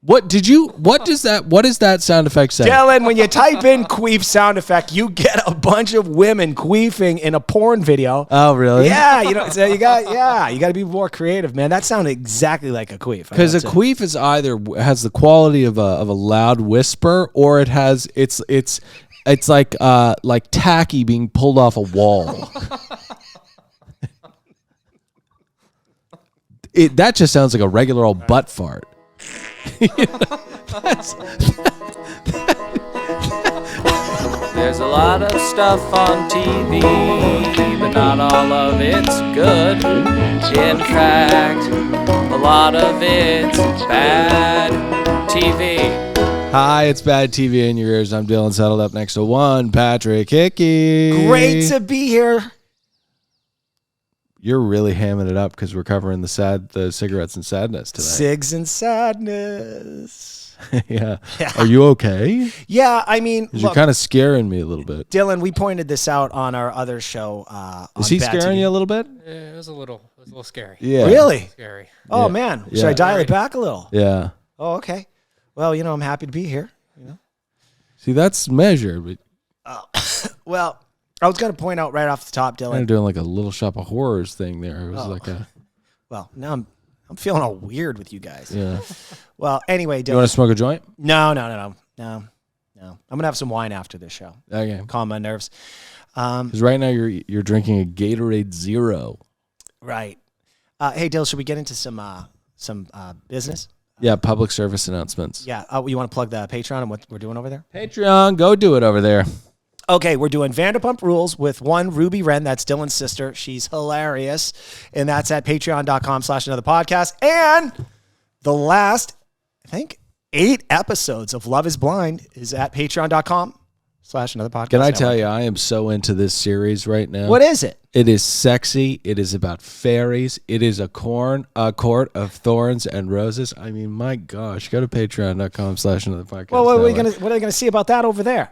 What does that sound effect say? Dylan, when you type in queef sound effect, you get a bunch of women queefing in a porn video. Oh, really? Yeah, so you got to be more creative, man. That sounded exactly like a queef. Because a queef is either has the quality of a loud whisper, or it's like tacky being pulled off a wall. That just sounds like a regular old butt fart. There's a lot of stuff on TV, but not all of it's good. In fact, a lot of it's bad TV. Hi, it's Bad TV in your ears. I'm Dylan, settled up next to one, Patrick Hickey. Great to be here. You're really hamming it up because we're covering the cigarettes and sadness today. Cigs and sadness. Yeah. Are you okay? Yeah, I mean, you're kind of scaring me a little bit. Dylan, we pointed this out on our other show. Is he scaring you a little bit? Yeah, it was a little scary. Yeah. Really? Scary. Oh, man. Should I dial it back a little? Yeah. Oh, okay. Well, I'm happy to be here. See, that's measured. Well, I was going to point out right off the top, Dylan. Kind of doing like a Little Shop of Horrors thing there. It was Well, now I'm feeling all weird with you guys. Yeah. Well, anyway, Dylan. You want to smoke a joint? No. I'm going to have some wine after this show. Okay. Calm my nerves. Because right now you're drinking a Gatorade Zero. Right. Hey, Dylan, should we get into some business? Yeah, public service announcements. Yeah. You want to plug the Patreon and what we're doing over there? Patreon, go do it over there. Okay, we're doing Vanderpump Rules with one Ruby Wren. That's Dylan's sister. She's hilarious. And that's at patreon.com/anotherpodcast. And the last, I think, 8 episodes of Love is Blind is at patreon.com/anotherpodcast. Can I tell you, I am so into this series right now. What is it? It is sexy. It is about fairies. It is a court of thorns and roses. I mean, my gosh, go to patreon.com/anotherpodcast. Well, what are they gonna see about that over there?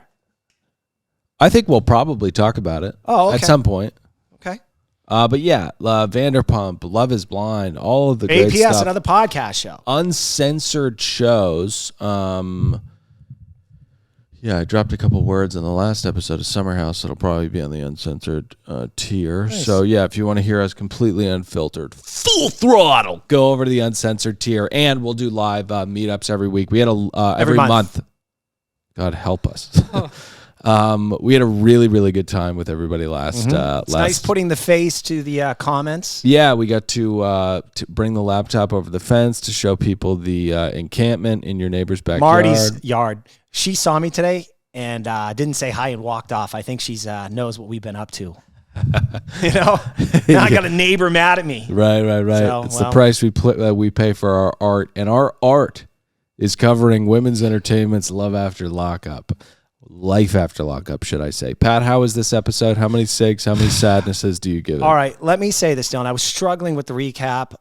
I think we'll probably talk about it at some point. Okay. But yeah, Vanderpump, Love is Blind, all of the great stuff. APS, another podcast show. Uncensored shows. Yeah, I dropped a couple words in the last episode of Summer House. It'll probably be on the Uncensored tier. Nice. So yeah, if you want to hear us completely unfiltered, full throttle, go over to the Uncensored tier, and we'll do live meetups every week. We had every month. God help us. We had a really, really good time with everybody last. It's nice putting the face to the comments. Yeah, we got to bring the laptop over the fence to show people the encampment in your neighbor's backyard. Marty's yard. She saw me today and didn't say hi and walked off. I think she's knows what we've been up to. Now I got a neighbor mad at me. Right. So, it's the price we pay for our art, and our art is covering women's entertainment's Love After Lockup. Life after lockup, should I say. Pat, how was this episode? How many cigs, how many sadnesses do you give it? All right, let me say this, Dylan. I was struggling with the recap,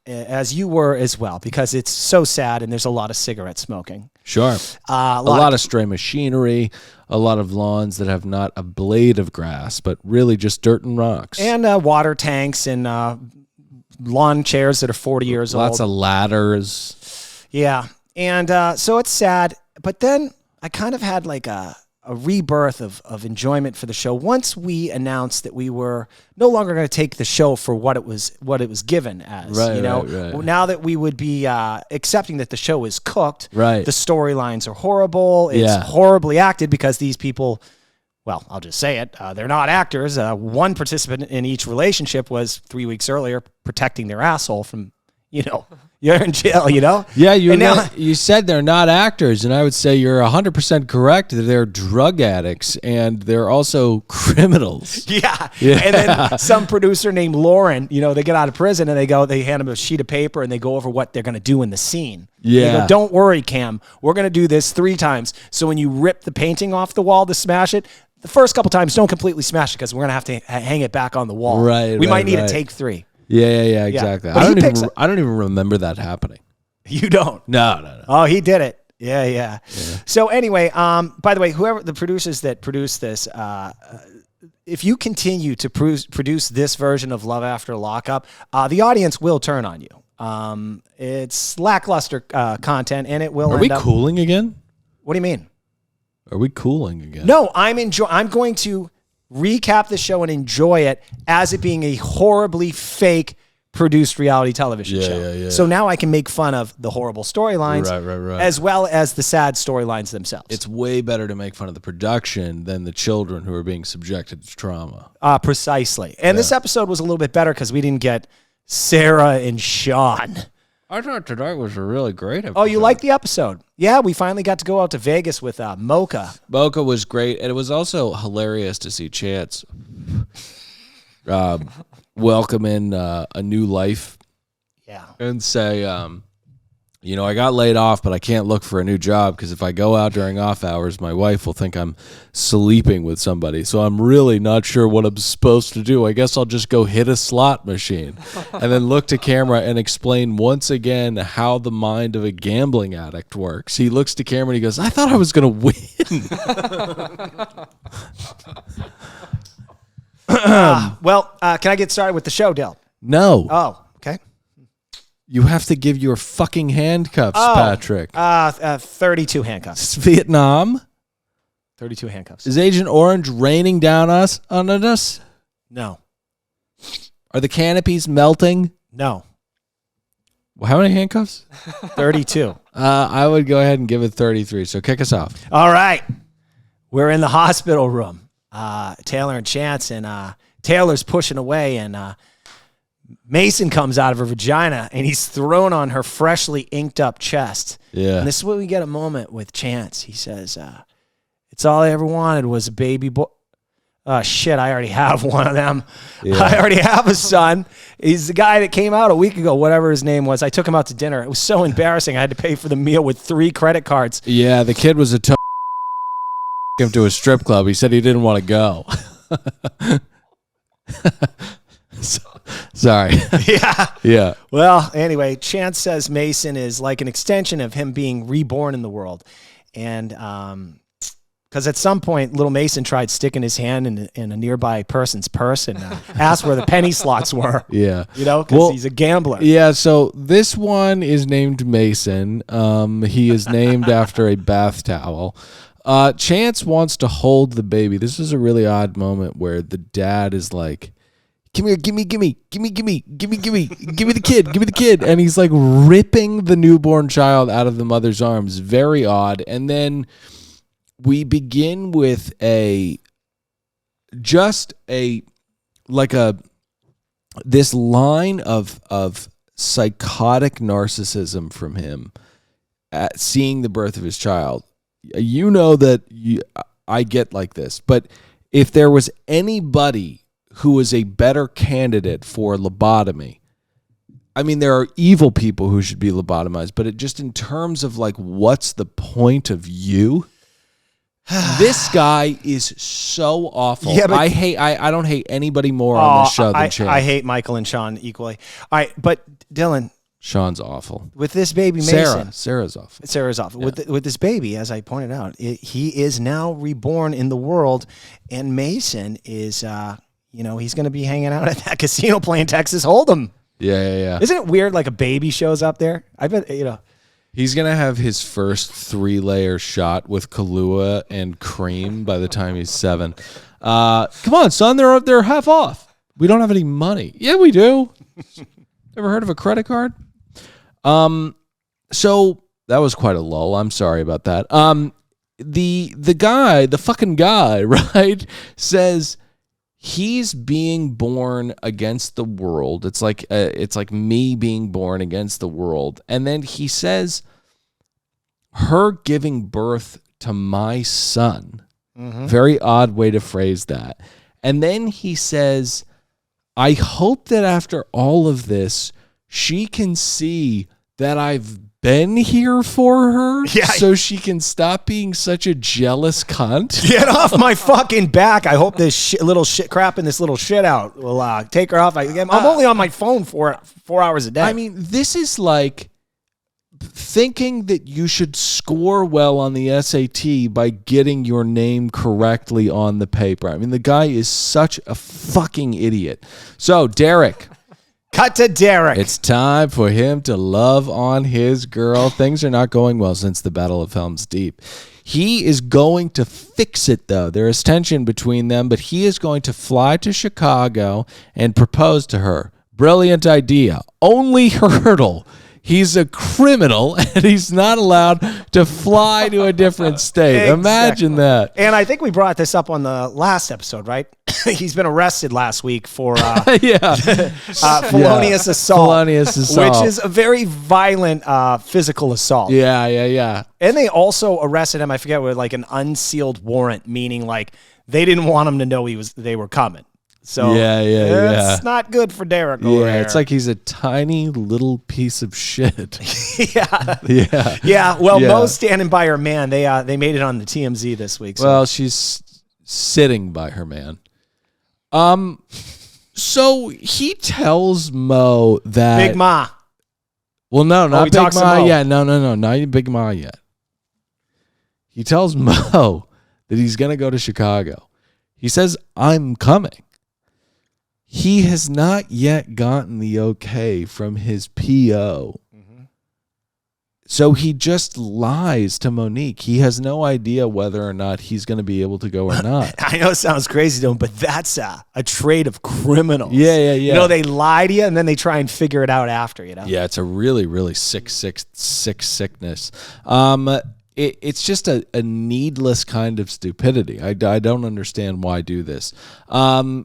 as you were as well, because it's so sad and there's a lot of cigarette smoking. Sure. A lot of stray machinery, a lot of lawns that have not a blade of grass, but really just dirt and rocks. And water tanks and lawn chairs that are 40 years old. Lots of ladders. Yeah, and so it's sad, but then I kind of had like a rebirth of enjoyment for the show once we announced that we were no longer going to take the show for what it was given as. Right. Now that we would be accepting that the show is cooked. Right. The storylines are horrible. It's horribly acted because these people, well, I'll just say it. They're not actors. One participant in each relationship was 3 weeks earlier protecting their asshole from, you're in jail, Yeah, you said they're not actors, and I would say you're 100% correct. They're drug addicts, and they're also criminals. Yeah. And then some producer named Lauren, they get out of prison, and they hand them a sheet of paper, and they go over what they're going to do in the scene. Yeah. They go, don't worry, Cam. We're going to do this 3 times. So when you rip the painting off the wall to smash it, the first couple times, don't completely smash it because we're going to have to hang it back on the wall. Right. We might need a take 3. Yeah, exactly. I don't even remember that happening. You don't? No. Oh, he did it. Yeah. So anyway, by the way, whoever the producers that produced this, if you continue to produce this version of Love After Lockup, the audience will turn on you. It's lackluster content, and it will. Are we cooling again? What do you mean? Are we cooling again? No, I'm going to recap the show and enjoy it as it being a horribly fake produced reality television show. Yeah. So now I can make fun of the horrible storylines, Right. as well as the sad storylines themselves. It's way better to make fun of the production than the children who are being subjected to trauma. Precisely. And this episode was a little bit better because we didn't get Sarah and Sean. I thought tonight was a really great episode. Oh, you liked the episode? Yeah, we finally got to go out to Vegas with Mocha. Mocha was great, and it was also hilarious to see Chance welcome in a new life. Yeah. And say, I got laid off, but I can't look for a new job because if I go out during off hours, my wife will think I'm sleeping with somebody. So I'm really not sure what I'm supposed to do. I guess I'll just go hit a slot machine and then look to camera and explain once again how the mind of a gambling addict works. He looks to camera and he goes, I thought I was going to win. Well, can I get started with the show, Dale? No. Oh, okay. You have to give your fucking handcuffs, Patrick. 32 handcuffs. It's Vietnam. 32 handcuffs. Is Agent Orange raining down on us? No. Are the canopies melting? No. Well, how many handcuffs? 32. I would go ahead and give it 33. So kick us off. All right. We're in the hospital room. Taylor and Chance, and Taylor's pushing away, and Mason comes out of her vagina, and he's thrown on her freshly inked up chest. Yeah. And this is where we get a moment with Chance. He says, it's all I ever wanted was a baby boy. Shit, I already have one of them. Yeah. I already have a son. He's the guy that came out a week ago, whatever his name was. I took him out to dinner. It was so embarrassing. I had to pay for the meal with 3 credit cards. Yeah, the kid was him to a strip club. He said he didn't want to go. Sorry. Yeah. Well, anyway, Chance says Mason is like an extension of him being reborn in the world. And because at some point, little Mason tried sticking his hand in a nearby person's purse and asked where the penny slots were. Yeah. Because he's a gambler. Yeah, so this one is named Mason. He is named after a bath towel. Chance wants to hold the baby. This is a really odd moment where the dad is like, come here, give me the kid. And he's like ripping the newborn child out of the mother's arms. Very odd. And then we begin with this line of psychotic narcissism from him at seeing the birth of his child. You know that I get like this, but if there was anybody who was a better candidate for lobotomy, I mean, there are evil people who should be lobotomized, but just in terms of like, what's the point of you? This guy is so awful. Yeah, but I don't hate anybody more on this show than Chance. I hate Michael and Sean equally. All right, but Dylan. Sean's awful. With this baby, Mason. Sarah's awful. Sarah's awful. Yeah. With this baby, as I pointed out, he is now reborn in the world, and Mason is, he's going to be hanging out at that casino playing Texas Hold'em. Yeah. Isn't it weird? Like a baby shows up there. I bet he's going to have his first 3-layer shot with Kahlua and cream by the time he's 7. Come on, son, they're half off. We don't have any money. Yeah, we do. Ever heard of a credit card? So that was quite a lull. I'm sorry about that. The fucking guy, right, says he's being born against the world. It's like me being born against the world. And then he says her giving birth to my son. Mm-hmm. Very odd way to phrase that. And then he says, I hope that after all of this, she can see that I've been here for her, so she can stop being such a jealous cunt. Get off my fucking back. I hope this little shit crap in this little shit out will take her off. I'm only on my phone for 4 hours a day. I mean, this is like thinking that you should score well on the SAT by getting your name correctly on the paper. I mean, the guy is such a fucking idiot. So, Derek, Cut to Derek. It's time for him to love on his girl. Things are not going well since the Battle of Helm's Deep. He is going to fix it, though. There is tension between them, but he is going to fly to Chicago and propose to her. Brilliant idea. Only hurdle. He's a criminal, and he's not allowed to fly to a different state. Exactly. Imagine that. And I think we brought this up on the last episode, right? He's been arrested last week for felonious assault. Felonious assault. Which is a very violent physical assault. Yeah. And they also arrested him, I forget, with like an unsealed warrant, meaning like they didn't want him to know they were coming. So it's not good for Derek over here. It's like he's a tiny little piece of shit. Yeah. Well, Mo's standing by her man. They made it on the TMZ this week. So. Well, she's sitting by her man. So he tells Mo that Big Ma. Well, no, not he Big talks to Ma Mo. yet. No, not Big Ma yet. He tells Mo that he's gonna go to Chicago. He says, "I'm coming." He has not yet gotten the okay from his PO. So he just lies to Monique. He has no idea whether or not he's going to be able to go or not. I know it sounds crazy to him, but that's a trait of criminals. Yeah. You know, they lie to you and then they try and figure it out after, you know? Yeah, it's a really, really sick sickness. It's just a needless kind of stupidity. I don't understand why do this.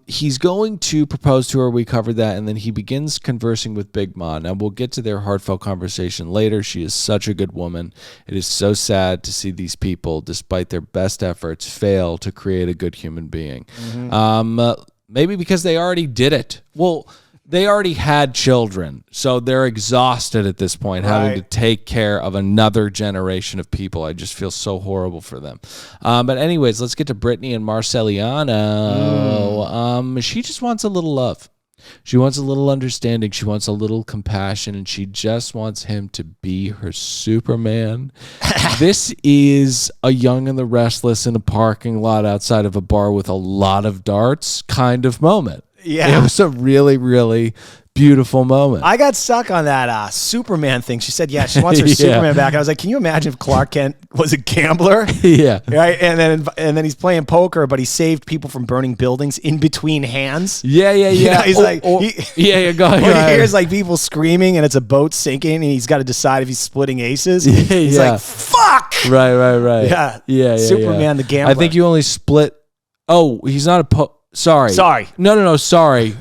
He's going to propose to her. We covered that. And then he begins conversing with Big Ma. Now, we'll get to their heartfelt conversation later. She is such a good woman. It is so sad to see these people, despite their best efforts, fail to create a good human being. Maybe because they already did it. Well, they already had children, so they're exhausted at this point, having to take care of another generation of people. I just feel so horrible for them. But anyways, let's get to Brittany and Marcelliano. She just wants a little love. She wants a little understanding. She wants a little compassion, and she just wants him to be her Superman. This is a Young and the Restless in a parking lot outside of a bar with a lot of darts kind of moment. Yeah. It was a really, really beautiful moment. I got stuck on that Superman thing. She said, she wants her Superman back. I was like, can you imagine if Clark Kent was a gambler? Yeah. Right? And then he's playing poker, but he saved people from burning buildings in between hands. Yeah. You know, he's like, go ahead. When he hears like people screaming and it's a boat sinking and he's got to decide if he's splitting aces. He's like, fuck. Right. Yeah. Superman, the gambler. I think you only split. Oh, he's not a Sorry. No. Sorry.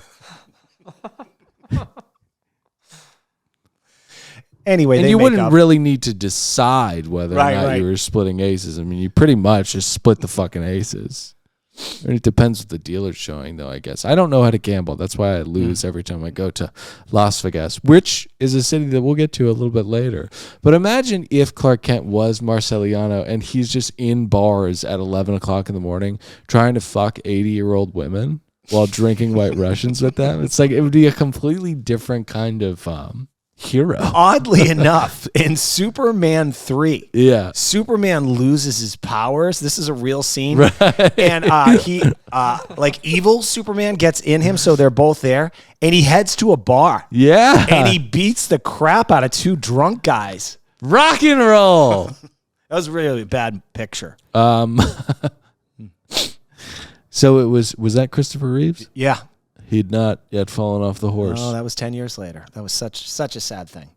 Anyway, and they you make wouldn't up. really need to decide whether or not you were splitting aces. I mean, you pretty much just split the fucking aces. It depends what the dealer's showing, though, I guess. I don't know how to gamble. That's why I lose every time I go to Las Vegas, which is a city that we'll get to a little bit later. But imagine if Clark Kent was Marcelliano and he's just in bars at 11 o'clock in the morning trying to fuck 80-year-old women while drinking White Russians with them. It's like it would be a completely different kind of hero. Oddly enough, in Superman 3, Superman loses his powers. This is a real scene. Right. And he like evil Superman gets in him, so they're both there, and he heads to a bar. Yeah. And he beats the crap out of two drunk guys. Rock and roll. That was really a bad picture. So it was that Christopher Reeves? Yeah. He'd not yet fallen off the horse. Oh, that was 10 years later. That was such a sad thing.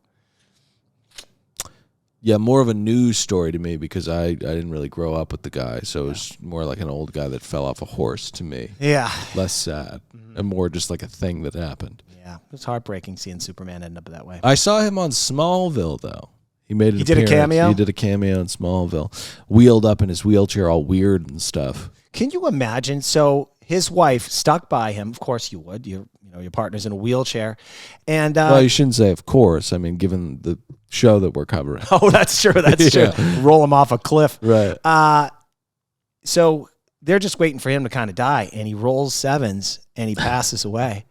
Yeah, more of a news story to me because I didn't really grow up with the guy. So it was more like an old guy that fell off a horse to me. Yeah. Less sad and more just like a thing that happened. Yeah. It was heartbreaking seeing Superman end up that way. I saw him on Smallville, though. He did a cameo? He did a cameo in Smallville. Wheeled up in his wheelchair all weird and stuff. Can you imagine? So his wife stuck by him. Of course you would. Your partner's in a wheelchair. And well, you shouldn't say of course. I mean, given the show that we're covering. Oh, that's true. That's true. Roll him off a cliff. Right. So they're just waiting for him to kind of die. And he rolls sevens and he passes away.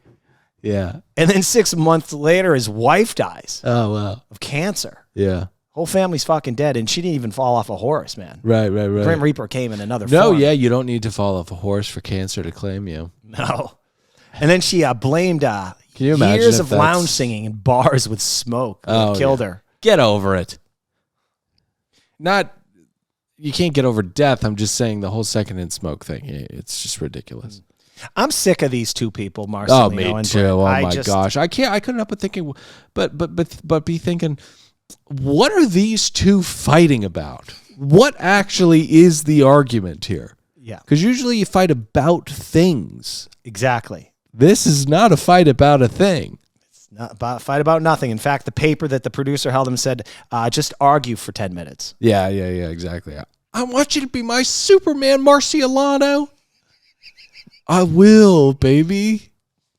Yeah. And then 6 months later, his wife dies. Oh, wow. Of cancer. Yeah. Whole family's fucking dead, and she didn't even fall off a horse, man. Right. Grim Reaper came in another No, form. yeah, you don't need to fall off a horse for cancer to claim you. No. And then she blamed Can you imagine? Years of lounge singing in bars with smoke killed her. Get over it. You can't get over death. I'm just saying the whole secondhand smoke thing. It's just ridiculous. I'm sick of these two people, Marcelino. Oh, me too. Oh my gosh. I couldn't help but thinking, but be thinking, what are these two fighting about? What actually is the argument here? Yeah. Because usually you fight about things. Exactly. This is not a fight about a thing. It's not about fight about nothing. In fact, the paper that the producer held him said, just argue for 10 minutes. Yeah, exactly. I want you to be my Superman, Marcialano. I will, baby.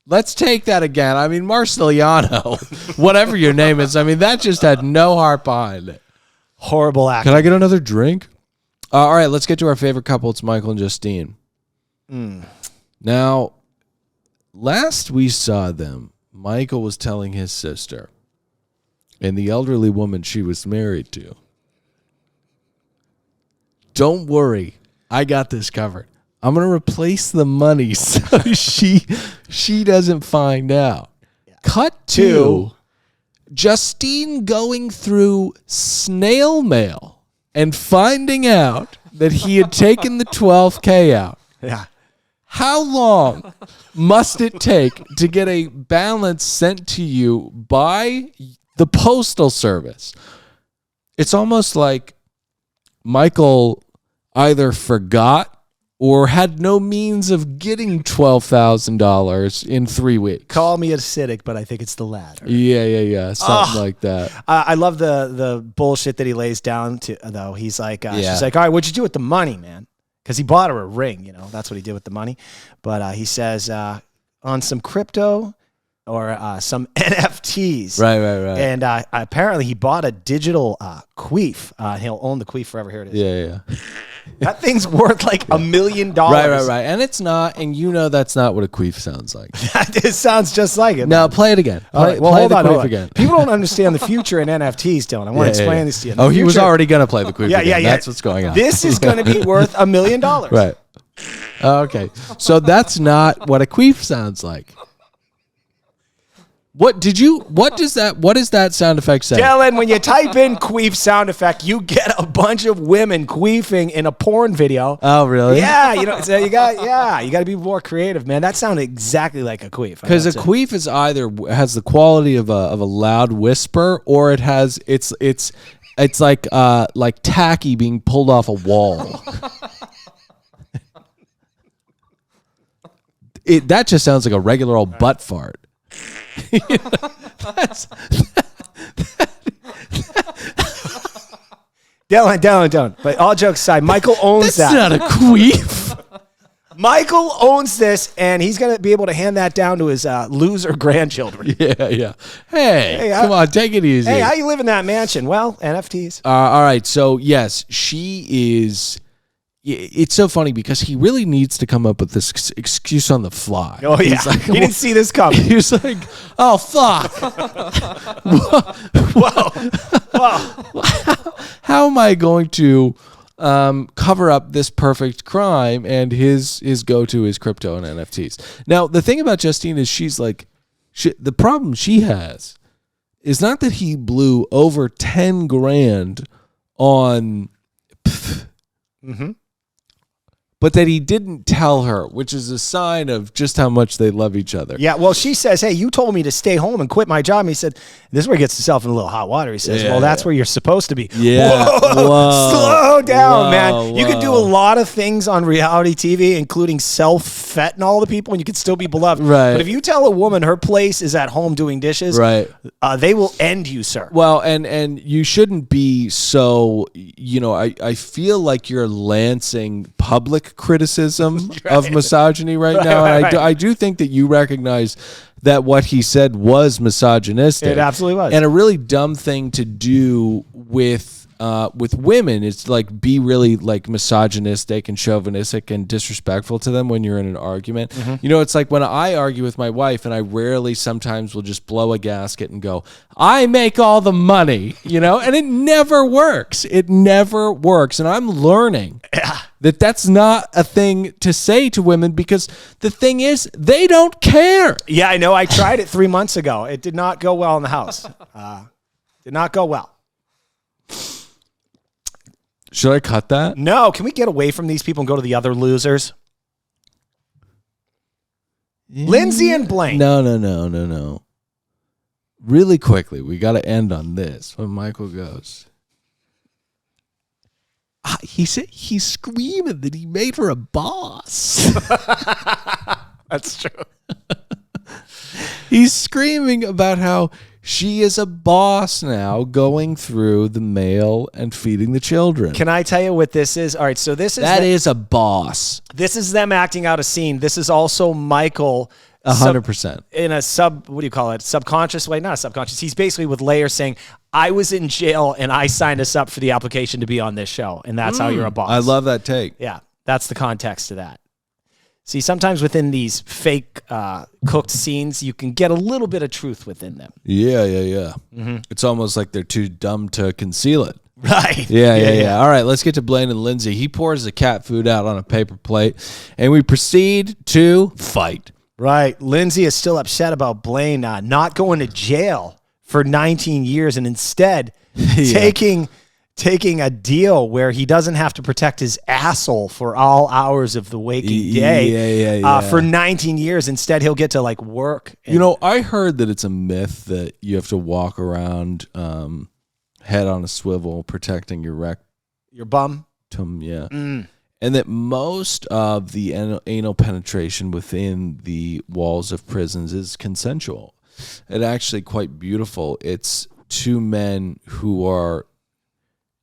Let's take that again. I mean, Marceliano, whatever your name is. I mean, that just had no heart behind it. Horrible acting. Can I get another drink? All right, let's get to our favorite couple. It's Michael and Justine. Now, last we saw them, Michael was telling his sister and the elderly woman she was married to, don't worry, I got this covered. I'm going to replace the money so she doesn't find out. Yeah. Cut to Justine going through snail mail and finding out that he had taken the $12K out. Yeah. How long must it take to get a balance sent to you by the Postal Service? It's almost like Michael either forgot or had no means of getting $12,000 in 3 weeks. Call me acidic, but I think it's the latter. Yeah. Something like that. I love the bullshit that he lays down to, though. He's like, she's like, all right, what'd you do with the money, man? Because he bought her a ring, that's what he did with the money. But he says, on some crypto or some NFTs. Right. And apparently he bought a digital queef. He'll own the queef forever. Here it is. Yeah. That thing's worth like $1 million. Right. And it's not, and that's not what a queef sounds like. It sounds just like it. Now play it again. Play hold the on. queef again. People don't understand the future in NFTs, Dylan. I want to explain this to you. He was already going to play the queef again. Yeah. That's what's going on. This is going to be worth $1 million. Right. Okay. So that's not what a queef sounds like. What does that sound effect say? Dylan, when you type in queef sound effect, you get a bunch of women queefing in a porn video. Oh, really? Yeah, so you got to be more creative, man. That sounded exactly like a queef. Because a queef is either has the quality of a loud whisper, or it's like tacky being pulled off a wall. That just sounds like a regular old butt fart. Dylan. But all jokes aside, Michael owns that. That's not a queef. Michael owns this, and he's going to be able to hand that down to his loser grandchildren. Yeah. Hey, come on, take it easy. Hey, how you live in that mansion? Well, NFTs. All right, so yes, she is. It's so funny because he really needs to come up with this excuse on the fly. Oh, yeah. Like, he didn't see this coming. He was like, oh, fuck. Whoa. How am I going to cover up this perfect crime? And his go-to is crypto and NFTs. Now, the thing about Justine is she's like, the problem she has is not that he blew over 10 grand on... but that he didn't tell her, which is a sign of just how much they love each other. Yeah, well, she says, hey, you told me to stay home and quit my job. And he said, this is where he gets himself in a little hot water. He says, that's where you're supposed to be. Yeah. Whoa. Slow down, man. You could do a lot of things on reality TV, including self-fentanyl to people, and you could still be beloved. Right. But if you tell a woman her place is at home doing dishes, right, they will end you, sir. Well, and you shouldn't be so, I feel like you're lancing public criticism of misogyny right now. And I do think that you recognize that what he said was misogynistic. It absolutely was. And a really dumb thing to do with women is like be really like misogynistic and chauvinistic and disrespectful to them when you're in an argument. It's like when I argue with my wife, and I rarely sometimes will just blow a gasket and go, I make all the money, and it never works. And I'm learning That's not a thing to say to women because the thing is, they don't care. Yeah, I know. I tried it 3 months ago. It did not go well in the house. Did not go well. Should I cut that? No, can we get away from these people and go to the other losers? Yeah. Lindsay and Blaine. No. Really quickly, we got to end on this. When Michael goes, he said he's screaming that he made her a boss. That's true. He's screaming about how she is a boss now, going through the mail and feeding the children. Can I tell you what this is? All right, so this is that is a boss. This is them acting out a scene. This is also Michael 100%. In a subconscious way, not a subconscious. He's basically with Layer saying, I was in jail and I signed us up for the application to be on this show. And that's how you're a boss. I love that take. Yeah, that's the context of that. See, sometimes within these fake cooked scenes, you can get a little bit of truth within them. Yeah. Mm-hmm. It's almost like they're too dumb to conceal it. Right. Yeah. All right, let's get to Blaine and Lindsay. He pours the cat food out on a paper plate, and we proceed to fight. Right. Lindsay is still upset about Blaine not going to jail for 19 years and instead taking a deal where he doesn't have to protect his asshole for all hours of the waking day for 19 years. Instead, he'll get to like work. I heard that it's a myth that you have to walk around head on a swivel protecting your bum. Yeah. And that most of the anal penetration within the walls of prisons is consensual. It's actually quite beautiful. It's two men who are...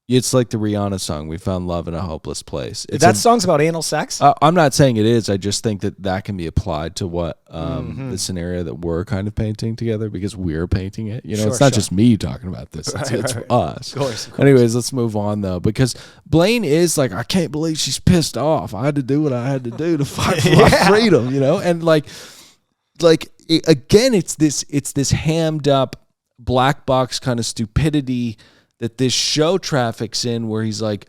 It's like the Rihanna song, "We Found Love in a Hopeless Place." That song's about anal sex? I'm not saying it is. I just think that can be applied to what the scenario that we're kind of painting together because we're painting it. It's not just me talking about this. It's us. Of course. Anyways, let's move on, though, because Blaine is like, I can't believe she's pissed off. I had to do what I had to do to fight for my freedom, And again, it's this hammed up black box kind of stupidity that this show traffics in where he's like,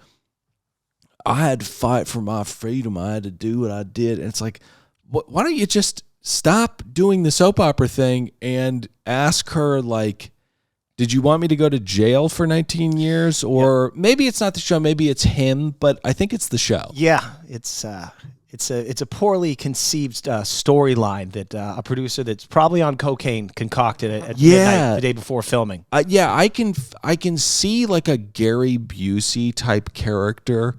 I had to fight for my freedom. I had to do what I did. And it's like, why don't you just stop doing the soap opera thing and ask her, like, did you want me to go to jail for 19 years? Or maybe it's not the show. Maybe it's him, but I think it's the show. Yeah, it's a poorly conceived storyline that a producer that's probably on cocaine concocted it at midnight the day before filming. I can see like a Gary Busey type character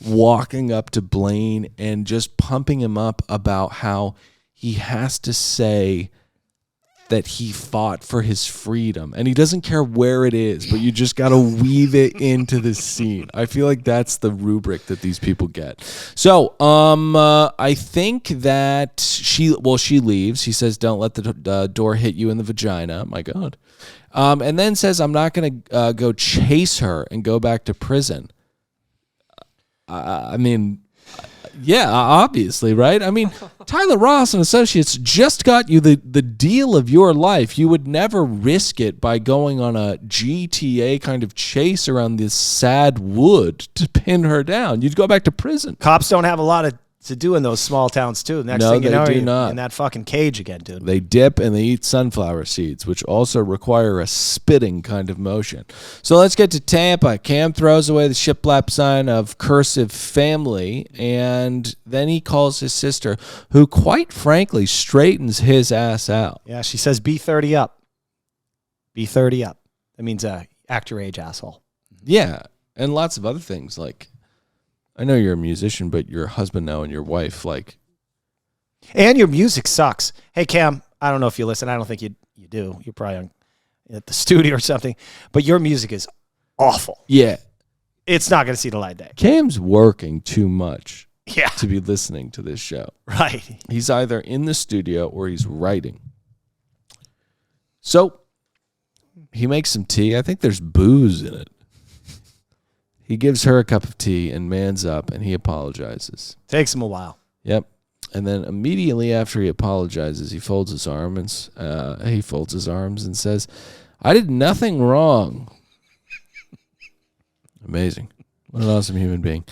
walking up to Blaine and just pumping him up about how he has to say that he fought for his freedom and he doesn't care where it is, but you just got to weave it into the scene. I feel like that's the rubric that these people get. So, I think that she leaves. He says, don't let the door hit you in the vagina. My God. And then says, I'm not going to go chase her and go back to prison. Yeah, obviously, right? I mean, Tyler Ross and Associates just got you the deal of your life. You would never risk it by going on a GTA kind of chase around this sad wood to pin her down. You'd go back to prison. Cops don't have a lot to do in those small towns, too. Next thing you know, you're in that fucking cage again, dude. They dip and they eat sunflower seeds, which also require a spitting kind of motion. So let's get to Tampa. Cam throws away the shiplap sign of cursive family, and then he calls his sister, who quite frankly straightens his ass out. Yeah, she says, be 30 up. Be 30 up. That means act your age, asshole. Yeah, and lots of other things like, I know you're a musician, but your husband now and your wife, like... And your music sucks. Hey, Cam, I don't know if you listen. I don't think you do. You're probably at the studio or something. But your music is awful. Yeah. It's not going to see the light day. Cam's working too much to be listening to this show. Right. He's either in the studio or he's writing. So, he makes some tea. I think there's booze in it. He gives her a cup of tea and mans up, and he apologizes. Takes him a while. Yep. And then immediately after he apologizes, he folds his arms and says, I did nothing wrong. Amazing. What an awesome human being.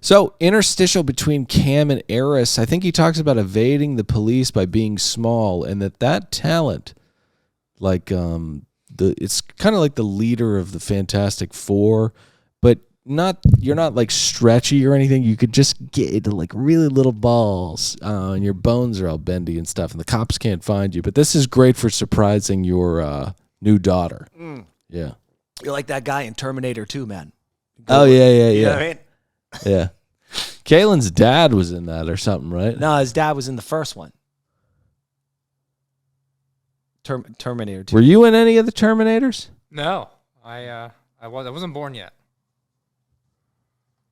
So, interstitial between Cam and Eris, I think he talks about evading the police by being small, and that talent, like it's kind of like the leader of the Fantastic Four, but you're not like stretchy or anything. You could just get like really little balls, and your bones are all bendy and stuff, and the cops can't find you. But this is great for surprising your new daughter. Yeah. You're like that guy in Terminator 2, man. Yeah. You know what I mean? Yeah. Kaylin's dad was in that or something, right? No, his dad was in the first one. Terminator 2. Were you in any of the Terminators? No, I wasn't born yet.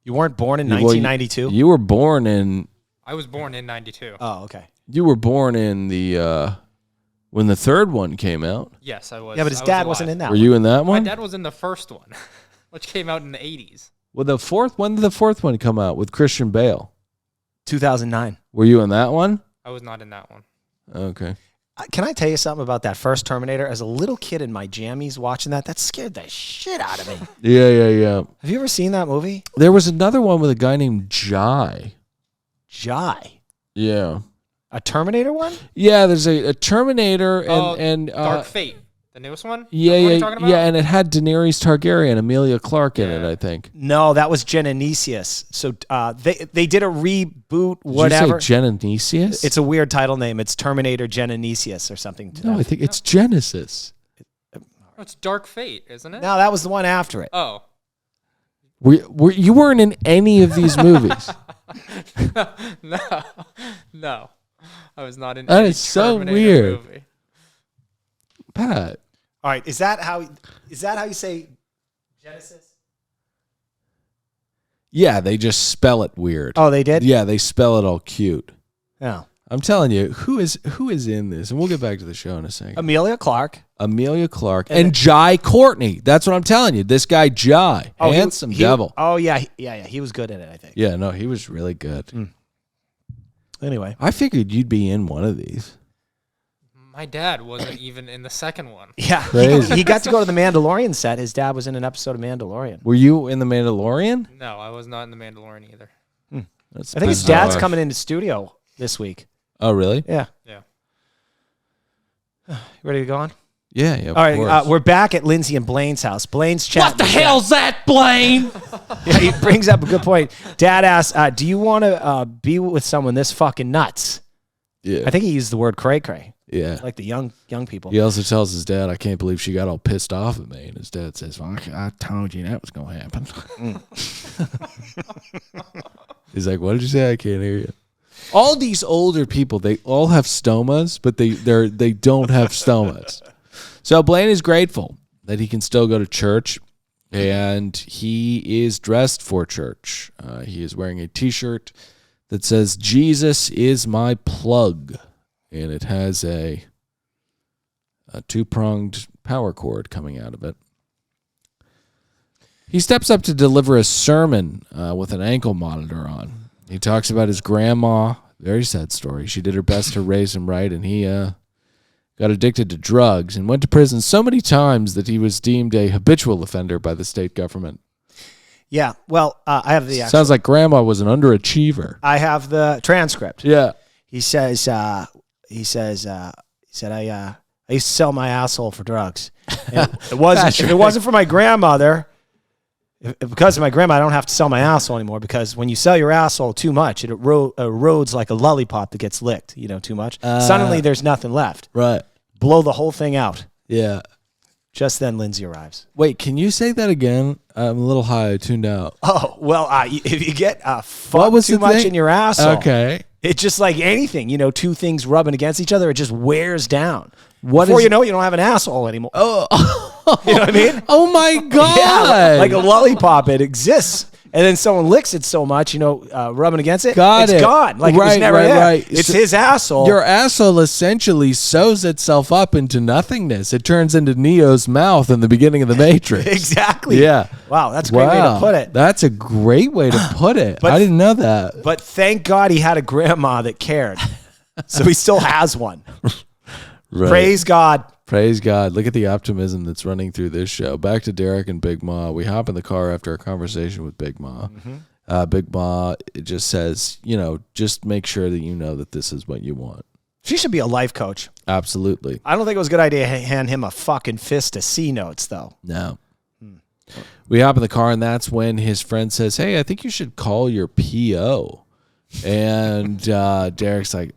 You weren't born in 1992? You were born in... I was born in 92. Oh, okay. You were born in the... when the third one came out. Yes, I was. Yeah, but his dad wasn't in that Were one. you in that one? My dad was in the first one, which came out in the 80s. Well, when did the fourth one come out with Christian Bale? 2009. Were you in that one? I was not in that one. Okay. Can I tell you something about that first Terminator? As a little kid in my jammies watching that scared the shit out of me. Yeah. Have you ever seen that movie? There was another one with a guy named Jai. Jai? Yeah. A Terminator one? Yeah, there's a Terminator and Dark Fate, the newest one. Yeah, That's what you're talking about? yeah, and it had Daenerys Targaryen, Amelia Clark in it, I think. No, that was Genesis. So they did a reboot, Did whatever. you say Genesis? It's a weird title name. It's Terminator Genesis or something. No, I think it's Genesis. Oh, it's Dark Fate, isn't it? No, that was the one after it. Oh. You weren't in any of these movies. No. I was not in That any is so Terminator weird. movie. Pat. All right, is that how you say Genesis? Yeah, they just spell it weird. Oh, they did? Yeah, they spell it all cute. Yeah. I'm telling you, who is in this? And we'll get back to the show in a second. Amelia Clark. Amelia Clark and Jai Courtney. That's what I'm telling you. This guy Jai, handsome devil. Oh yeah, he was good at it, I think. Yeah, no, he was really good. Anyway, I figured you'd be in one of these. My dad wasn't even in the second one. yeah, Crazy. he got to go to the Mandalorian set. His dad was in an episode of Mandalorian. Were you in The Mandalorian? No, I was not in the Mandalorian either. That's I think his bizarre. dad's coming into studio this week. Oh, really? Yeah. Yeah. Ready to go on? Yeah, yeah. Of All right, course. we're back at Lindsay and Blaine's house. Blaine's chatting. What the hell's that, Blaine? Yeah, he brings up a good point. Dad asks, "Do you want to be with someone this fucking nuts?" Yeah. I think he used the word cray cray, Yeah. like the young people. He also tells his dad, I can't believe she got all pissed off at me. And his dad says, well, I told you that was going to happen. He's like, what did you say? I can't hear you. All these older people, they all have stomas, but they don't have stomas. So Blaine is grateful that he can still go to church, and he is dressed for church. He is wearing a T-shirt that says, Jesus is my plug. And it has a two-pronged power cord coming out of it. He steps up to deliver a sermon with an ankle monitor on. He talks about his grandma. Very sad story. She did her best to raise him right, and he got addicted to drugs and went to prison so many times that he was deemed a habitual offender by the state government. Yeah. Well, I have the. Sounds like grandma was an underachiever. I have the transcript. Yeah. He says. He said, I used to sell my asshole for drugs. And it wasn't. If it wasn't for my grandmother. Because of my grandma, I don't have to sell my asshole anymore, because when you sell your asshole too much, it erodes like a lollipop that gets licked, too much. Suddenly, there's nothing left. Right. Blow the whole thing out. Yeah. Just then, Lindsay arrives. Wait, can you say that again? I'm a little high. I tuned out. Oh, well, if you get fucked too much in your asshole, Okay. it's just like anything, two things rubbing against each other, it just wears down. What Before is- you know it, you don't have an asshole anymore. Oh. You know what I mean? Oh, my God. Yeah, like a lollipop, it exists. And then someone licks it so much, rubbing against it, Got it's it. gone. Like it was Right, never right, there. right. It's So his asshole. Your asshole essentially sews itself up into nothingness. It turns into Neo's mouth in the beginning of The Matrix. Exactly. Yeah. Wow, that's a great way to put it. That's a great way to put it. But- I didn't know that. But thank God he had a grandma that cared. So he still has one. Right. Praise God. Praise God. Look at the optimism that's running through this show. Back to Derek and Big Ma. We hop in the car after a conversation with Big Ma. Big Ma it just says, just make sure that you know that this is what you want. She should be a life coach. Absolutely. I don't think it was a good idea to hand him a fucking fist of C notes, though. No. We hop in the car, and that's when his friend says, hey, I think you should call your PO. And Derek's like,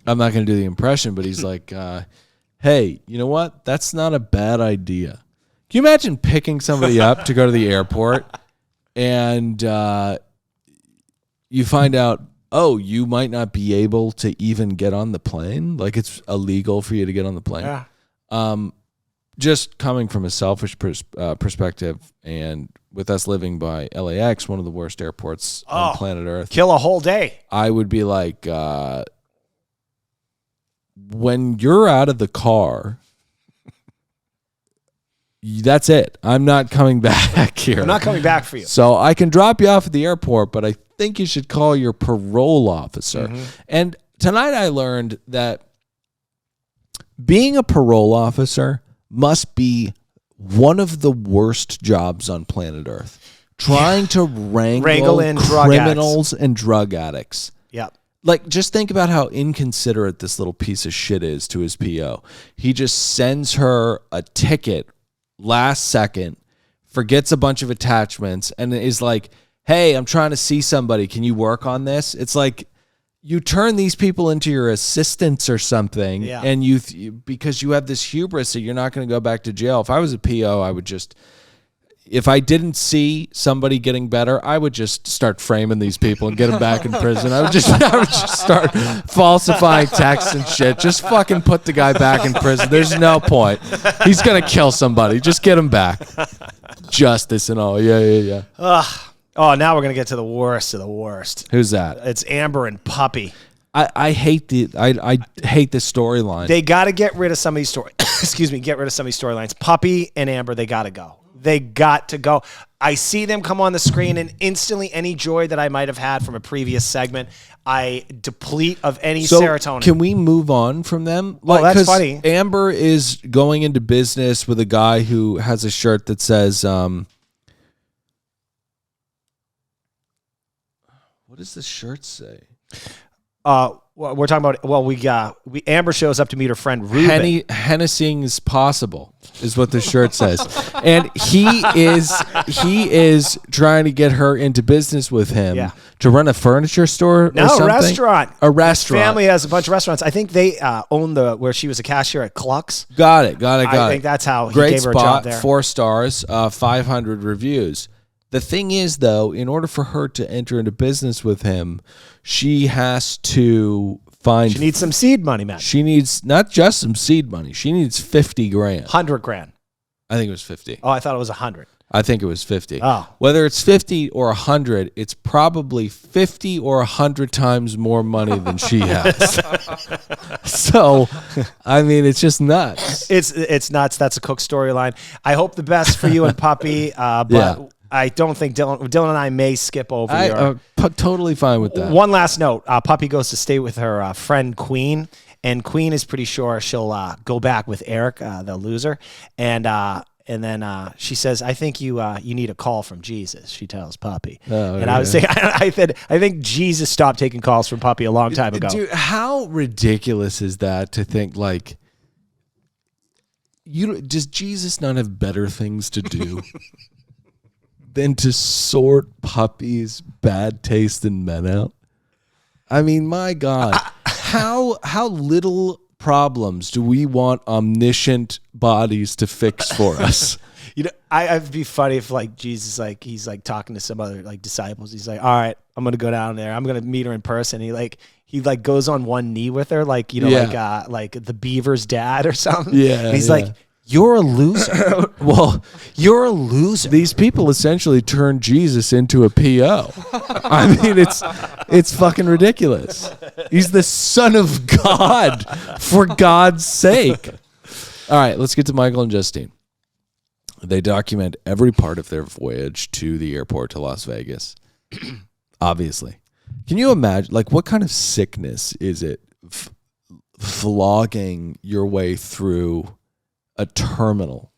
I'm not going to do the impression, but he's like, hey, you know what? That's not a bad idea. Can you imagine picking somebody up to go to the airport, and you find out, oh, you might not be able to even get on the plane? Like, it's illegal for you to get on the plane? Yeah. Just coming from a selfish perspective, and with us living by LAX, one of the worst airports on planet Earth, kill a whole day. I would be like, when you're out of the car, that's it. I'm not coming back here. I'm not coming back for you. So I can drop you off at the airport, but I think you should call your parole officer. Mm-hmm. And tonight I learned that being a parole officer must be one of the worst jobs on planet Earth. Trying to wrangle in criminals and drug addicts. Yep. Like, just think about how inconsiderate this little piece of shit is to his PO. He just sends her a ticket last second, forgets a bunch of attachments, and is like, hey, I'm trying to see somebody. Can you work on this? It's like, you turn these people into your assistants or something, and because you have this hubris that you're not going to go back to jail. If I was a PO, I would just, if I didn't see somebody getting better, I would just start framing these people and get them back in prison. I would just start falsifying texts and shit. Just fucking put the guy back in prison. There's no point. He's going to kill somebody. Just get him back. Justice and all. Yeah. Oh, now we're going to get to the worst of the worst. Who's that? It's Amber and Puppy. I hate I hate the storyline. They got to get rid of some of these stories. Excuse me, get rid of some of these storylines. Puppy and Amber, they got to go. They got to go. I see them come on the screen, and instantly any joy that I might have had from a previous segment, I deplete of any serotonin. Can we move on from them? Well, that's funny. Amber is going into business with a guy who has a shirt that says, what does the shirt say? We're talking about, Amber shows up to meet her friend Ruben. Hennessying is possible, is what the shirt says. And he is trying to get her into business with him to run a furniture store or something. A restaurant. A restaurant. His family has a bunch of restaurants. I think they own where she was a cashier at Cluck's. Got it. I think that's how he gave her a job there. 4 stars, 500 reviews. The thing is, though, in order for her to enter into business with him, she has to find... She needs some seed money, man. She needs not just some seed money. She needs $50,000. $100,000. I think it was 50. Oh, I thought it was 100. I think it was 50. Oh. Whether it's 50 or 100, it's probably 50 or 100 times more money than she has. So, I mean, it's just nuts. It's nuts. That's a Cook storyline. I hope the best for you and Puppy, but I don't think Dylan and I may skip over your... totally fine with that. One last note. Puppy goes to stay with her friend Queen, and Queen is pretty sure she'll go back with Eric, the loser, and then she says, "I think you need a call from Jesus." She tells Puppy, and I was saying, I think Jesus stopped taking calls from Puppy a long time ago. Dude, how ridiculous is that to think like? Does Jesus not have better things to do than to sort Puppy's bad taste in men out? I mean, my God, how little problems do we want omniscient bodies to fix for us? I'd be funny if like Jesus, he's talking to some other disciples. He's like, "All right, I'm gonna go down there. I'm gonna meet her in person." He goes on one knee with her, like the Beaver's dad or something. Yeah, and he's like, "You're a loser." Well, you're a loser. These people essentially turned Jesus into a PO. I mean, it's fucking ridiculous. He's the Son of God, for God's sake. All right, let's get to Michael and Justine. They document every part of their voyage to the airport to Las Vegas. Obviously. Can you imagine, what kind of sickness is it vlogging your way through a terminal?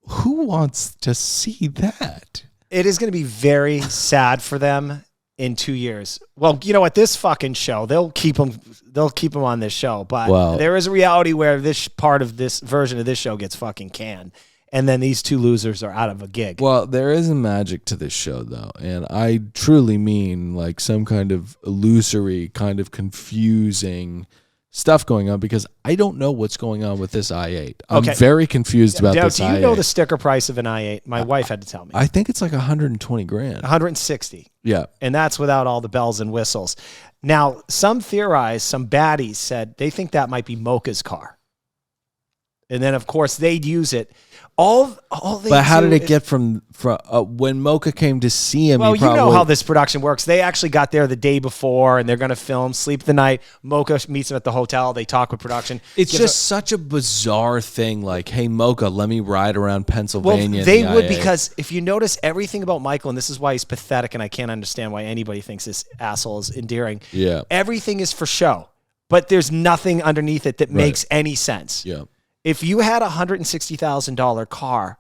Who wants to see that? it is going to be very sad for them in 2 years. Well, you know what? This fucking show, they'll keep them on this show. But there is a reality where this part of this version of this show gets fucking canned. And then these two losers are out of a gig. Well, there is a magic to this show, though. And I truly mean like some kind of illusory, kind of confusing stuff going on, because I don't know what's going on with this i8. I'm very confused about this i8. Do you know the sticker price of an i8? My wife had to tell me. I think it's like 120 grand. 160. Yeah. And that's without all the bells and whistles. Now, some theorized, some baddies said they think that might be Mocha's car. And then, of course, they'd use it. But how did it get from when Mocha came to see him? Well, you know how this production works. They actually got there the day before, and they're going to film, sleep the night. Mocha meets them at the hotel. They talk with production. It's just such a bizarre thing. Like, hey, Mocha, let me ride around Pennsylvania. Well, they would, because if you notice everything about Michael, and this is why he's pathetic, and I can't understand why anybody thinks this asshole is endearing. Yeah, everything is for show, but there's nothing underneath it that makes any sense. Yeah. If you had a $160,000 car,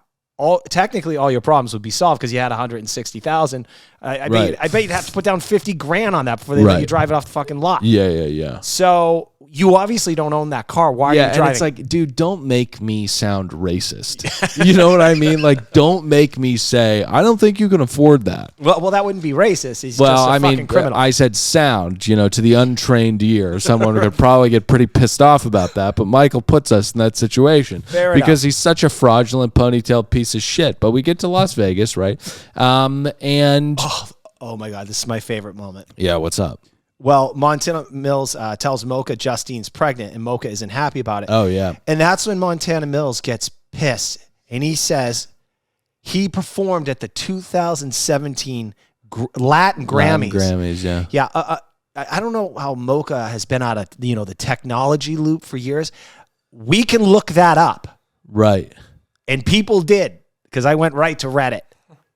technically all your problems would be solved because you had $160,000. I bet you'd have to put down $50,000 on that before they let you drive it off the fucking lot. Yeah. So you obviously don't own that car. Why are you driving? And it's like, dude, don't make me sound racist. You know what I mean? Like, don't make me say, I don't think you can afford that. Well, that wouldn't be racist. He's just a fucking criminal. I said sound, to the untrained ear. Someone could probably get pretty pissed off about that, but Michael puts us in that situation because he's such a fraudulent ponytail piece of shit. But we get to Las Vegas, right? And... Oh my God, this is my favorite moment. Yeah, what's up? Well, Montana Mills tells Mocha Justine's pregnant, and Mocha isn't happy about it. Oh, yeah. And that's when Montana Mills gets pissed, and he says he performed at the 2017 Latin Grammys. Latin Grammys, yeah. Yeah, I don't know how Mocha has been out of the technology loop for years. We can look that up. Right. And people did, because I went right to Reddit.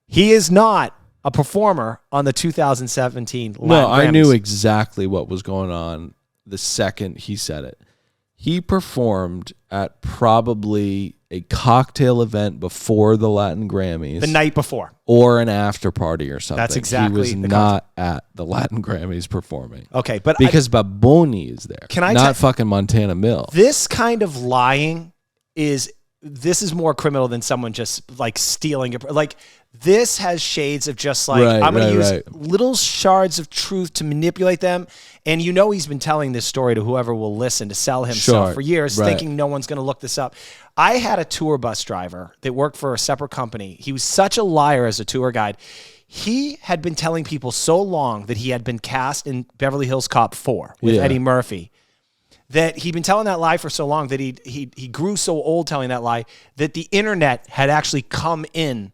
He is not a performer on the 2017 Latin Grammys. I knew exactly what was going on the second he said it. He performed at probably a cocktail event before the Latin Grammys. The night before. Or an after party or something. That's exactly. He was not at the Latin Grammys performing. Okay, but because Baboni is there. Not fucking Montana Mill. This kind of lying is more criminal than someone just like stealing it. Like, this has shades of just like, I'm going to use little shards of truth to manipulate them. And he's been telling this story to whoever will listen to sell himself for years, thinking no one's going to look this up. I had a tour bus driver that worked for a separate company. He was such a liar as a tour guide. He had been telling people so long that he had been cast in Beverly Hills Cop 4 with Eddie Murphy, that he'd been telling that lie for so long that he grew so old telling that lie that the internet had actually come in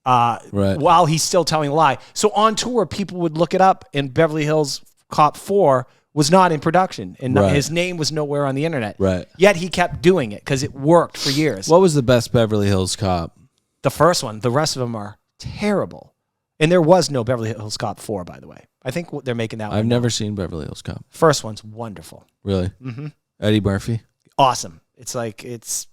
while he's still telling a lie. So on tour, people would look it up, and Beverly Hills Cop 4 was not in production, and his name was nowhere on the internet. Right. Yet he kept doing it because it worked for years. What was the best Beverly Hills Cop? The first one. The rest of them are terrible. And there was no Beverly Hills Cop 4, by the way. I think they're making that one. I've never seen Beverly Hills Cop. First one's wonderful. Really? Mm-hmm. Eddie Murphy? Awesome. It's like, it's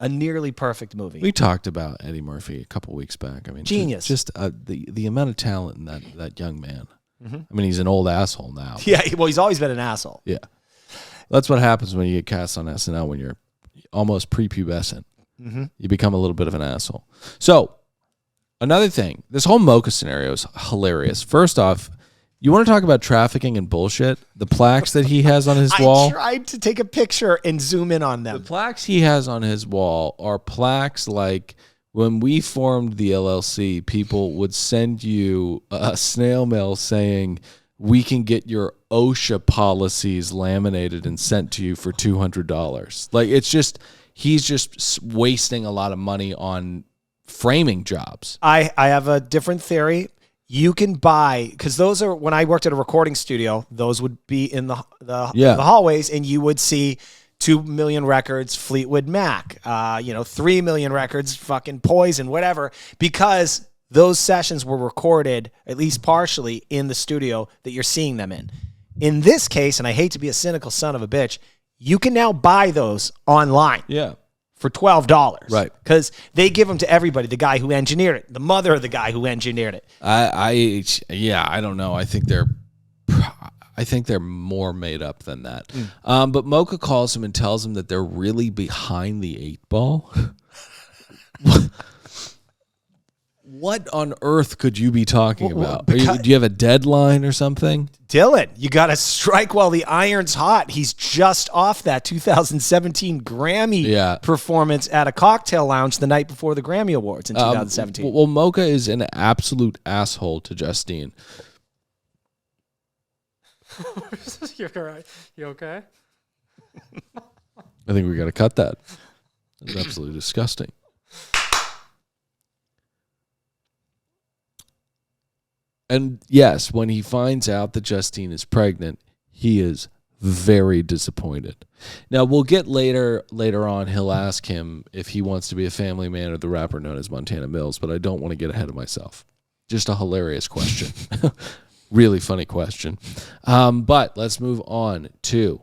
a nearly perfect movie. We talked about Eddie Murphy a couple weeks back. I mean, genius. Just the amount of talent in that young man. Mm-hmm. I mean, he's an old asshole now. Yeah, well, he's always been an asshole. Yeah. That's what happens when you get cast on SNL when you're almost prepubescent. Mm-hmm. You become a little bit of an asshole. So, another thing, this whole Mocha scenario is hilarious. First off, you want to talk about trafficking and bullshit? The plaques that he has on his wall? I tried to take a picture and zoom in on them. The plaques he has on his wall are plaques like when we formed the LLC, people would send you a snail mail saying, we can get your OSHA policies laminated and sent to you for $200. Like, it's just, he's just wasting a lot of money on framing jobs. I have a different theory. You can buy, because those are, when I worked at a recording studio, those would be in the hallways, and you would see 2 million records, Fleetwood Mac, 3 million records, fucking Poison, whatever, because those sessions were recorded, at least partially, in the studio that you're seeing them in. In this case, and I hate to be a cynical son of a bitch, you can now buy those online. Yeah. for $12. Right. Because they give them to everybody, the guy who engineered it, the mother of the guy who engineered it. I don't know. I think they're more made up than that. But Mocha calls him and tells him that they're really behind the 8 ball. What on earth could you be talking about? Do you have a deadline or something? Dylan, you got to strike while the iron's hot. He's just off that 2017 Grammy performance at a cocktail lounge the night before the Grammy Awards in 2017. Well, Mocha is an absolute asshole to Justine. You're right. You okay? I think we got to cut that. It's absolutely disgusting. And yes, when he finds out that Justine is pregnant, he is very disappointed. Now, we'll get later on, he'll ask him if he wants to be a family man or the rapper known as Montana Mills, but I don't want to get ahead of myself. Just a hilarious question. Really funny question. But let's move on to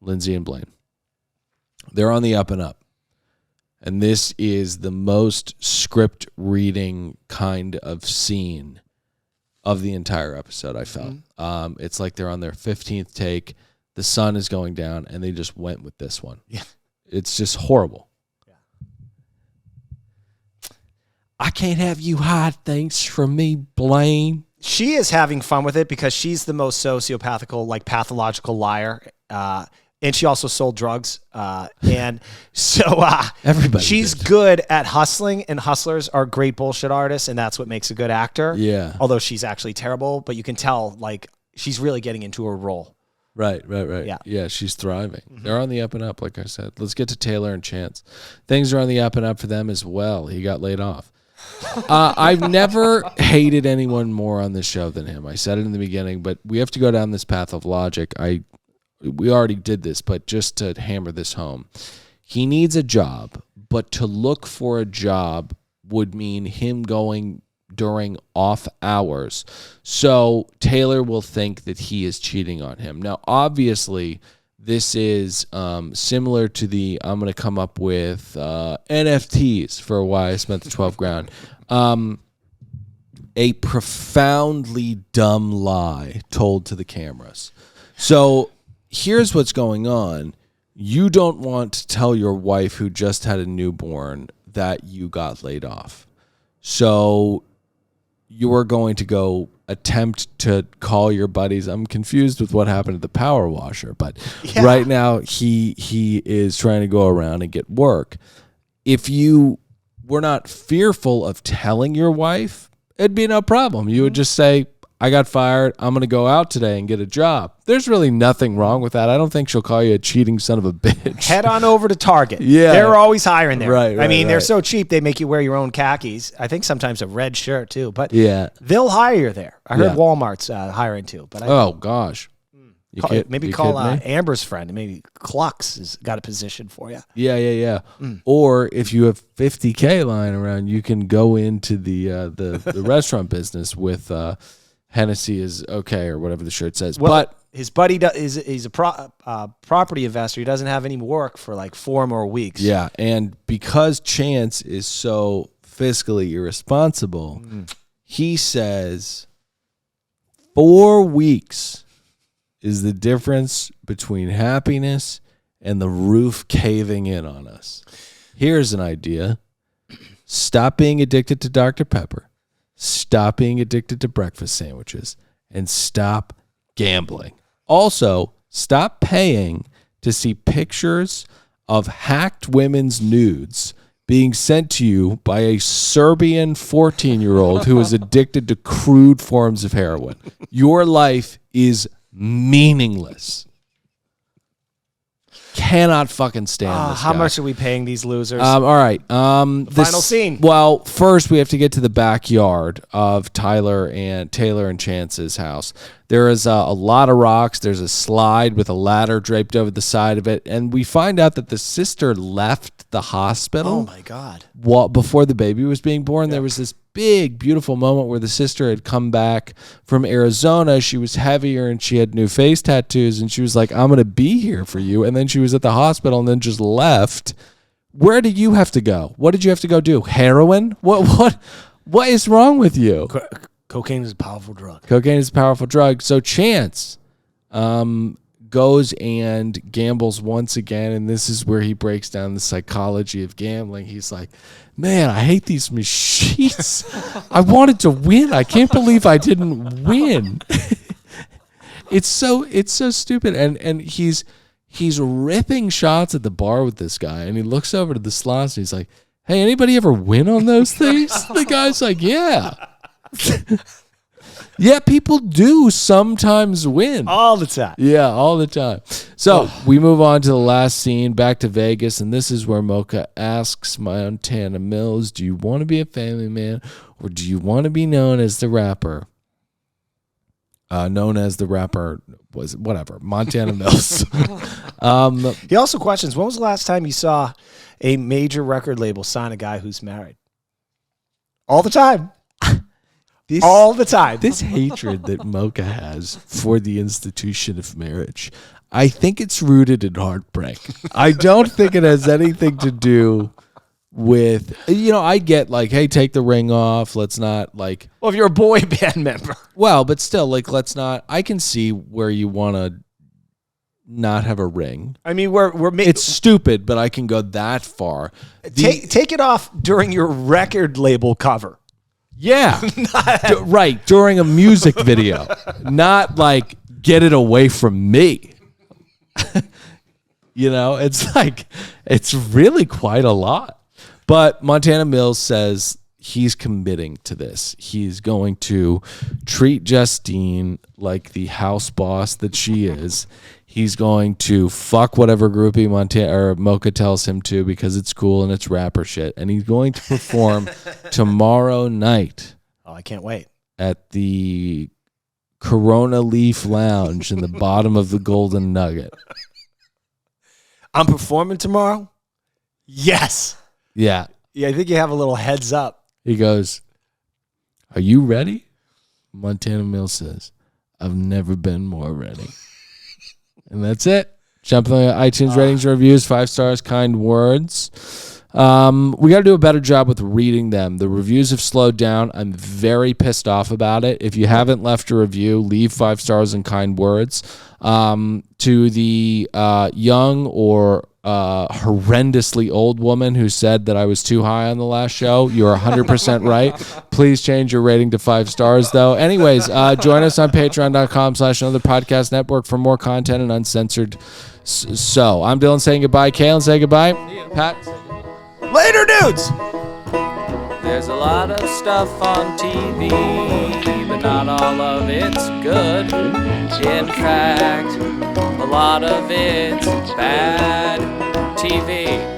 Lindsay and Blaine. They're on the up and up. And this is the most script reading kind of scene of the entire episode, I felt. It's like they're on their 15th take. The sun is going down, and they just went with this one. Yeah. It's just horrible. Yeah. I can't have you hide things from me, Blaine. She is having fun with it because she's the most sociopathical, like pathological liar. And she also sold drugs. And so everybody she's good at hustling, and hustlers are great bullshit artists, and that's what makes a good actor. Yeah. Although she's actually terrible, but you can tell like she's really getting into her role. Right. Yeah, she's thriving. They're on the up and up, like I said. Let's get to Taylor and Chance. Things are on the up and up for them as well. He got laid off. I've never hated anyone more on this show than him. I said it in the beginning, but we have to go down this path of logic. We already did this, but just to hammer this home, he needs a job, but to look for a job would mean him going during off hours. So Taylor will think that he is cheating on him. Now, obviously, this is similar to the I'm going to come up with NFTs for why I spent the $12,000. A profoundly dumb lie told to the cameras. So here's what's going on. You don't want to tell your wife who just had a newborn that you got laid off. So you're going to go attempt to call your buddies. I'm confused with what happened to the power washer, but right now he is trying to go around and get work. If you were not fearful of telling your wife, it'd be no problem. You would just say, I got fired. I'm going to go out today and get a job. There's really nothing wrong with that. I don't think she'll call you a cheating son of a bitch. Head on over to Target. Yeah. They're always hiring there. Right, I mean, they're so cheap, they make you wear your own khakis. I think sometimes a red shirt, too. But they'll hire you there. I heard Walmart's hiring, too. But gosh. Maybe call Amber's friend. Maybe Clucks has got a position for you. Yeah. Or if you have $50K lying around, you can go into the restaurant business with Hennessy is okay or whatever the shirt says. Well, but his buddy he's a property investor. He doesn't have any work for like 4 more weeks. Yeah, and because Chance is so fiscally irresponsible, he says 4 weeks is the difference between happiness and the roof caving in on us. Here's an idea. Stop being addicted to Dr. Pepper. Stop being addicted to breakfast sandwiches, and stop gambling. Also, stop paying to see pictures of hacked women's nudes being sent to you by a Serbian 14-year-old who is addicted to crude forms of heroin. Your life is meaningless. Cannot fucking stand this How guy. much are we paying these losers? All right. Final scene. Well, first we have to get to the backyard of Taylor and Chance's house. There is a lot of rocks. There's a slide with a ladder draped over the side of it. And we find out that the sister left the hospital. Oh, my God. Before the baby was being born. There was this big, beautiful moment where the sister had come back from Arizona. She was heavier and she had new face tattoos. And she was like, I'm going to be here for you. And then she was at the hospital and then just left. Where do you have to go? What did you have to go do? Heroin? What is wrong with you? Cocaine is a powerful drug. Cocaine is a powerful drug. So Chance goes and gambles once again, and this is where he breaks down the psychology of gambling. He's like, man, I hate these machines. I wanted to win. I can't believe I didn't win. It's so stupid. And he's ripping shots at the bar with this guy, and he looks over to the slots and he's like, hey, anybody ever win on those things? The guy's like, yeah. Yeah, people do sometimes win. All the time. Yeah, all the time. So we move on to the last scene, back to Vegas, and this is where Mocha asks Montana Mills, do you want to be a family man or do you want to be known as the rapper? Known as the rapper was whatever, Montana Mills. He also questions, when was the last time you saw a major record label sign a guy who's married? All the time. All the time. This hatred that Mocha has for the institution of marriage, I think it's rooted in heartbreak. I don't think it has anything to do with, I get like, hey, take the ring off. Let's not like. Well, if you're a boy band member. Well, but still, like, let's not. I can see where you want to not have a ring. I mean, it's stupid, but I can go that far. Take it off during your record label cover. Yeah, right, during a music video, not like get it away from me. It's like, it's really quite a lot. But Montana Mills says he's committing to this. He's going to treat Justine like the house boss that she is. He's going to fuck whatever groupie Mocha tells him to because it's cool and it's rapper shit. And he's going to perform tomorrow night. Oh, I can't wait. At the Corona Leaf Lounge in the bottom of the Golden Nugget. I'm performing tomorrow? Yes. Yeah. Yeah, I think you have a little heads up. He goes, are you ready? Montana Mills says, I've never been more ready. And that's it. Jump on the iTunes ratings and reviews, 5 stars, kind words. We got to do a better job with reading them. The reviews have slowed down. I'm very pissed off about it. If you haven't left a review, leave 5 stars and kind words. To the young or horrendously old woman who said that I was too high on the last show, you're 100% right. Please change your rating to 5 stars, though. Anyways, join us on patreon.com/another podcast network for more content and uncensored. So I'm Dylan saying goodbye. Kalen, say goodbye. Pat. Later, dudes. There's a lot of stuff on TV, but not all of it's good. In fact, a lot of it's bad TV.